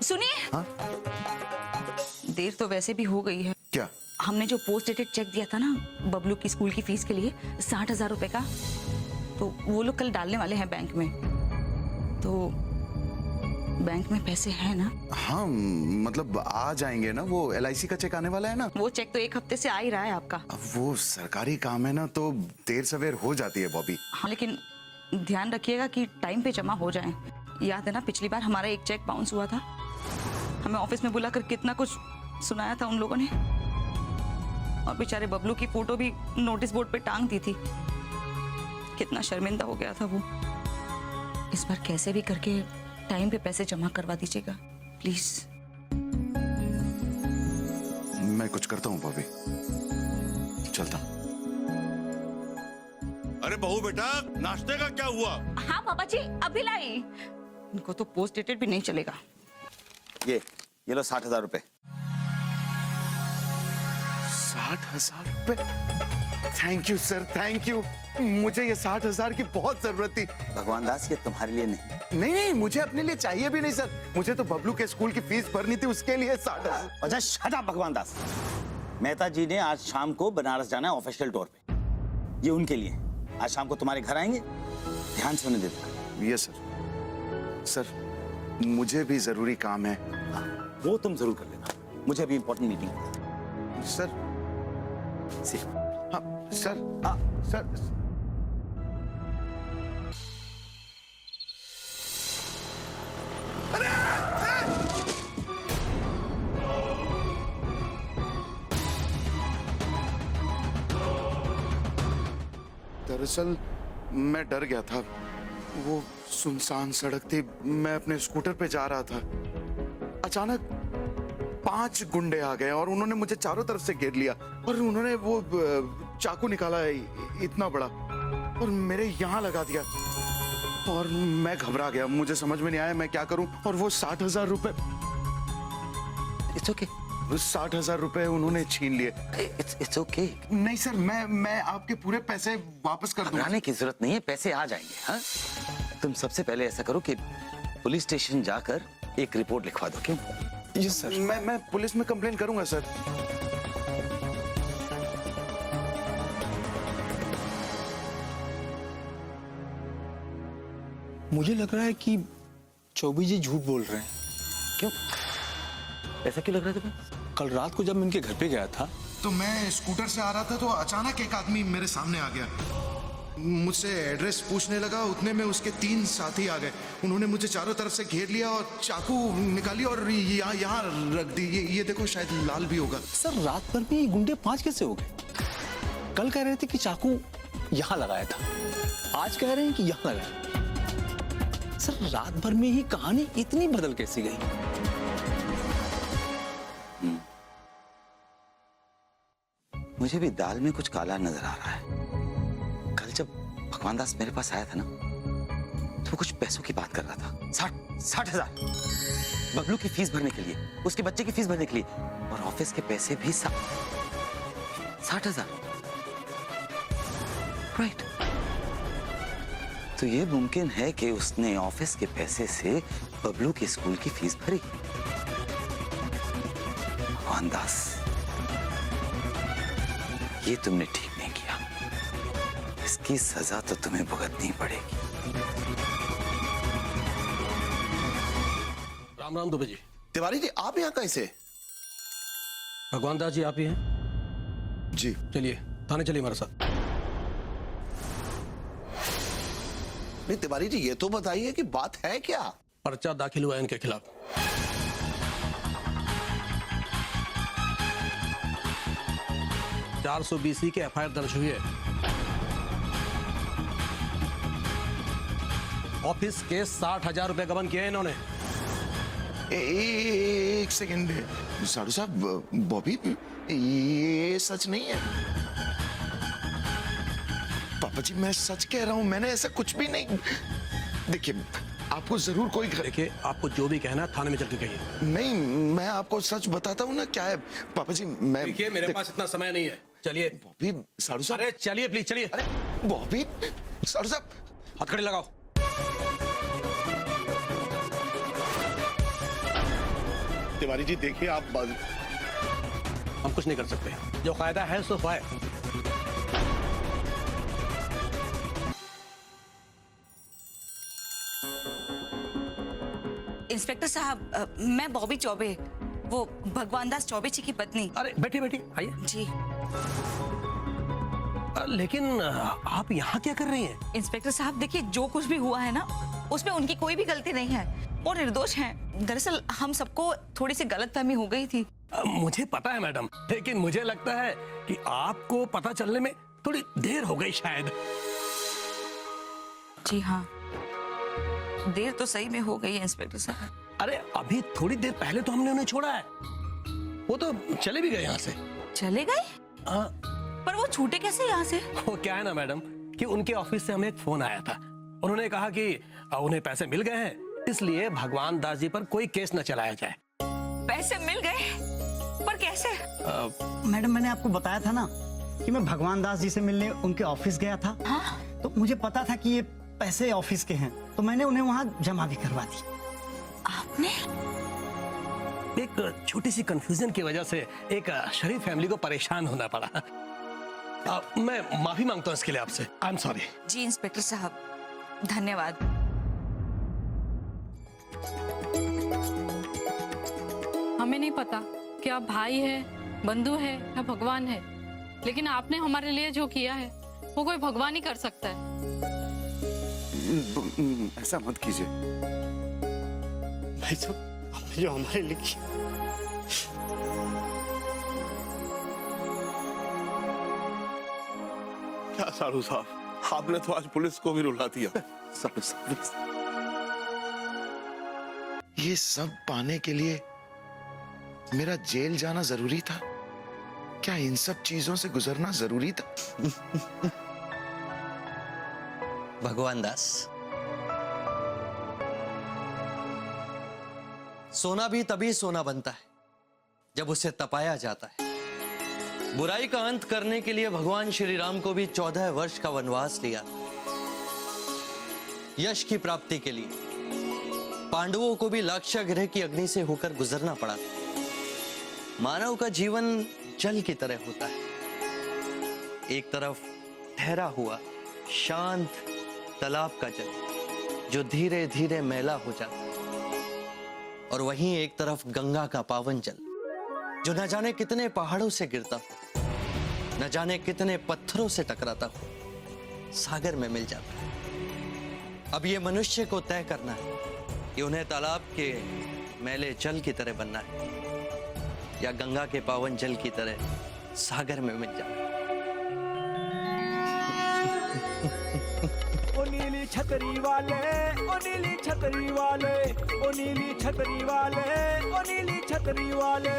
सुनिए। हाँ? देर तो वैसे भी हो गई है। क्या? हमने जो पोस्ट डेटेड चेक दिया था ना बबलू की स्कूल की फीस के लिए 60,000 रुपए का, तो वो लोग कल डालने वाले हैं बैंक में। तो बैंक में पैसे हैं ना? हाँ मतलब आ जाएंगे ना, वो LIC का चेक आने वाला है ना। वो चेक तो 1 हफ्ते से आ ही रहा है आपका। अब वो सरकारी काम है ना, तो देर सवेर हो जाती है बॉबी। हाँ, लेकिन ध्यान रखिएगा कि टाइम पे जमा हो जाए। याद है ना पिछली बार हमारा एक चेक बाउंस हुआ था, हमें ऑफिस में बुलाकर कितना कुछ सुनाया था उन लोगों ने, और बेचारे बबलू की फोटो भी नोटिस बोर्ड पे टांग दी थी। कितना शर्मिंदा हो गया था वो। इस बार कैसे भी करके टाइम पे पैसे जमा करवा दीजिएगा प्लीज। मैं कुछ करता हूँ बॉबी, चलता। अरे बहू बेटा, नाश्ते का क्या हुआ? हाँ पापा जी, अभी लाई। इनको तो पोस्ट डेटेड भी नहीं चलेगा। ये लो 60,000 रुपए। 60,000 रुपए? Thank you sir, thank you. मुझे ये 60,000 की बहुत जरूरत थी। भगवान दास, ये तुम्हारे लिए नहीं। नहीं, मुझे अपने लिए चाहिए भी नहीं सर। मुझे तो बबलू के स्कूल की फीस भरनी थी, उसके लिए 60,000। अच्छा शट अप भगवान दास। मेहता जी ने आज शाम को बनारस जाना है ऑफिशियल टूर पे, ये उनके लिए। आज शाम को तुम्हारे घर आएंगे, ध्यान से उन्हें दे देना। Yes sir. सर मुझे भी जरूरी काम है। वो तुम जरूर कर लेना, मुझे अभी इंपॉर्टेंट मीटिंग है। सर हाँ सर, हाँ सर। दरअसल मैं डर गया था। वो सुनसान सड़क थी, मैं अपने स्कूटर पे जा रहा था। अचानक 5 गुंडे आ गए और उन्होंने मुझे चारों तरफ से घेर लिया, और उन्होंने वो चाकू निकाला इतना बड़ा और मेरे यहाँ लगा दिया, और मैं घबरा गया। मुझे समझ में नहीं आया मैं क्या करूं। और वो 60,000 रुपए, इट्स ओके। 60,000 रुपए उन्होंने छीन लिए। It's okay. नहीं सर, मैं आपके पूरे पैसे वापस कर दूंगा। घबराने की जरूरत नहीं है, पैसे आ जाएंगे। हाँ, तुम सबसे पहले ऐसा करो कि पुलिस स्टेशन जाकर एक रिपोर्ट लिखवा दो। क्यों? Yes sir. मैं पुलिस में कंप्लेन करूंगा सर। मुझे लग रहा है कि चौबी जी झूठ बोल रहे हैं। क्यों? ऐसा क्यों लग रहा है तुम्हें? कल रात को जब मैं इनके घर पे गया था, तो मैं स्कूटर से आ रहा था, तो अचानक एक आदमी मेरे सामने आ गया, मुझसे एड्रेस पूछने लगा। उतने में उसके 3 साथी आ गए। उन्होंने मुझे चारों तरफ से घेर लिया और चाकू निकाली और यहाँ रख दी। ये देखो, शायद लाल भी होगा। सर रात भर में ये गुंडे 5 कैसे हो गए? कल कह रहे थे कि चाकू यहाँ लगाया था, आज कह रहे हैं कि यहाँ लगाया। सर रात भर में ही कहानी इतनी बदल कैसी गई? मुझे भी दाल में कुछ काला नजर आ रहा है। कल जब भगवान दास मेरे पास आया था ना, तो वो कुछ पैसों की बात कर रहा था। 60,000 बबलू की फीस भरने के लिए, उसके बच्चे की फीस भरने के लिए, और ऑफिस के पैसे भी 60,000। राइट। तो ये मुमकिन है कि उसने ऑफिस के पैसे से बबलू की स्कूल की फीस भरी। भगवान दास, ये तुमने ठीक नहीं किया। इसकी सजा तो तुम्हें भुगतनी पड़ेगी। राम राम दुबे जी। तिवारी जी, आप यहाँ कैसे? भगवान दास जी आप ही हैं? जी। चलिए थाने चलिए हमारे साथ। नहीं तिवारी जी, ये तो बताइए कि बात है क्या? पर्चा दाखिल हुआ है इनके खिलाफ। (420) के FIR दर्ज हुई है। ऑफिस के 60,000 रुपए गबन किए इन्होंने। एक सेकंड साधु साहब, बॉबी ये सच नहीं है। पापा जी मैं सच कह रहा हूं, मैंने ऐसा कुछ भी नहीं। देखिए आपको जरूर कोई देखिए, आपको जो भी कहना है थाने में चल के कहिए। नहीं, मैं आपको सच बताता हूं ना क्या है। पापा जी मैं देखिए मेरे पास इतना समय नहीं है, चलिए। बॉबी साधु साहब, अरे चलिए प्लीज चलिए। अरे बॉबी साधु साहब, हथकड़ी लगाओ। तिवारी जी देखिए आप हम कुछ नहीं कर सकते, जो कायदा है सो है। इंस्पेक्टर साहब, मैं बॉबी चौबे, वो भगवान दास चौबे जी की पत्नी। अरे बैठिए बैठिए, आइए। जी लेकिन आप यहाँ क्या कर रही हैं? इंस्पेक्टर साहब देखिए, जो कुछ भी हुआ है ना, उसमें उनकी कोई भी गलती नहीं है, वो निर्दोष हैं। दरअसल हम सबको थोड़ी सी गलतफहमी हो गई थी। मुझे पता है मैडम, लेकिन मुझे लगता है कि आपको पता चलने में थोड़ी देर हो गई शायद। जी हाँ, देर तो सही में हो गई है इंस्पेक्टर साहब। अरे अभी थोड़ी देर पहले तो हमने उन्हें छोड़ा है, वो तो चले भी गए यहाँ से। चले गए? हाँ। पर वो छूटे कैसे यहाँ से? वो क्या है ना मैडम कि उनके ऑफिस से हमें एक फोन आया था। उन्होंने कहा कि उन्हें पैसे मिल गए हैं, इसलिए भगवान दास जी पर कोई केस न चलाया जाए। पैसे मिल गए? पर कैसे? मैडम, मैंने आपको बताया था ना कि मैं भगवान दास जी से मिलने उनके ऑफिस गया था। हाँ? तो मुझे पता था कि ये पैसे ऑफिस के हैं, तो मैंने उन्हें वहां जमा भी करवा दी। आपने? एक छोटी सी कंफ्यूजन की वजह से एक शरीफ फैमिली को परेशान होना पड़ा। मैं माफी मांगता हूँ इसके लिए आपसे। I am sorry. जी इंस्पेक्टर साहब, धन्यवाद। हमें नहीं पता कि आप भाई है, बंधु है या भगवान है, लेकिन आपने हमारे लिए जो किया है वो कोई भगवान ही कर सकता है। ऐसा मत कीजिए भाई साहब, आपने जो हमारे लिए किया, क्या साड़ू साहब, आपने तो आज पुलिस को भी रुला दिया। साड़ू साहब, ये सब पाने के लिए मेरा जेल जाना जरूरी था? क्या इन सब चीजों से गुजरना जरूरी था? भगवान दास, सोना भी तभी सोना बनता है जब उसे तपाया जाता है। बुराई का अंत करने के लिए भगवान श्री राम को भी 14 वर्ष का वनवास लिया। यश की प्राप्ति के लिए पांडवों को भी लाक्षागृह की अग्नि से होकर गुजरना पड़ा। मानव का जीवन जल की तरह होता है, एक तरफ ठहरा हुआ शांत तालाब का जल जो धीरे धीरे मैला हो जाता है, और वहीं एक तरफ गंगा का पावन जल जो न जाने कितने पहाड़ों से गिरता हो, न जाने कितने पत्थरों से टकराता हो, सागर में मिल जाता है। अब ये मनुष्य को तय करना है कि उन्हें तालाब के मैले जल की तरह बनना है या गंगा के पावन जल की तरह सागर में मिल जाना है। ओ नीली छतरी वाले, ओ नीली छतरी वाले, ओ नीली छतरी वाले, ओ नीली छतरी वाले।